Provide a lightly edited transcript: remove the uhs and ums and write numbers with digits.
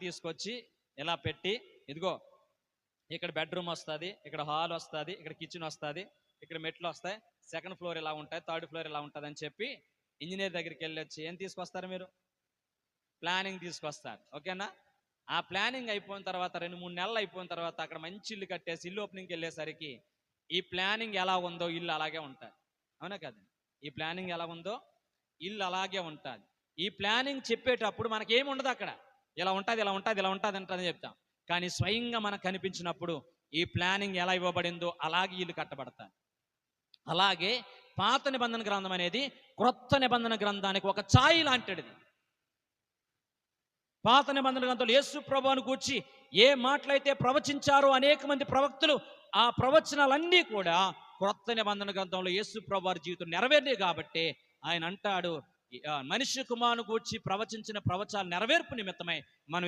తీసుకొచ్చి ఇలా పెట్టి, ఇదిగో ఇక్కడ బెడ్రూమ్ వస్తుంది, ఇక్కడ హాల్ వస్తుంది, ఇక్కడ కిచెన్ వస్తుంది, ఇక్కడ మెట్లు వస్తాయి, సెకండ్ ఫ్లోర్ ఇలా ఉంటాయి, థర్డ్ ఫ్లోర్ ఇలా ఉంటుంది అని చెప్పి ఇంజనీర్ దగ్గరికి వెళ్ళి వచ్చి ఏం తీసుకొస్తారు? మీరు ప్లానింగ్ తీసుకొస్తారు. ఓకేనా? ఆ ప్లానింగ్ అయిపోయిన తర్వాత 2-3 నెలలు అయిపోయిన తర్వాత అక్కడ మంచి ఇల్లు కట్టేసి ఇల్లు ఓపెనింగ్కి వెళ్ళేసరికి ఈ ప్లానింగ్ ఎలా ఉందో ఇల్లు అలాగే ఉంటుంది. అవునా కదా? ఈ ప్లానింగ్ ఎలా ఉందో ఇల్లు అలాగే ఉంటుంది. ఈ ప్లానింగ్ చెప్పేటప్పుడు మనకేమి ఉండదు, అక్కడ ఇలా ఉంటుంది, ఇలా ఉంటుంది, ఇలా ఉంటుంది అంటని చెప్తాం. కానీ స్వయంగా మనకు కనిపించినప్పుడు ఈ ప్లానింగ్ ఎలా ఇవ్వబడిందో అలాగే ఇల్లు కట్టబడతాయి. అలాగే పాత నిబంధన గ్రంథం అనేది క్రొత్త నిబంధన గ్రంథానికి ఒక ఛాయి లాంటిది. పాత నిబంధన గ్రంథంలో యేసు ప్రభువును గూర్చి ఏ మాటలైతే ప్రవచించారో అనేక మంది ప్రవక్తలు, ఆ ప్రవచనాలన్నీ కూడా క్రొత్త నిబంధన గ్రంథంలో యేసు ప్రభు వారి జీవితం నెరవేరినాయి. కాబట్టి ఆయన అంటాడు, మనిషి కుమారుని గూర్చి ప్రవచించిన ప్రవచనాలు నెరవేర్పు నిమిత్తమై మనం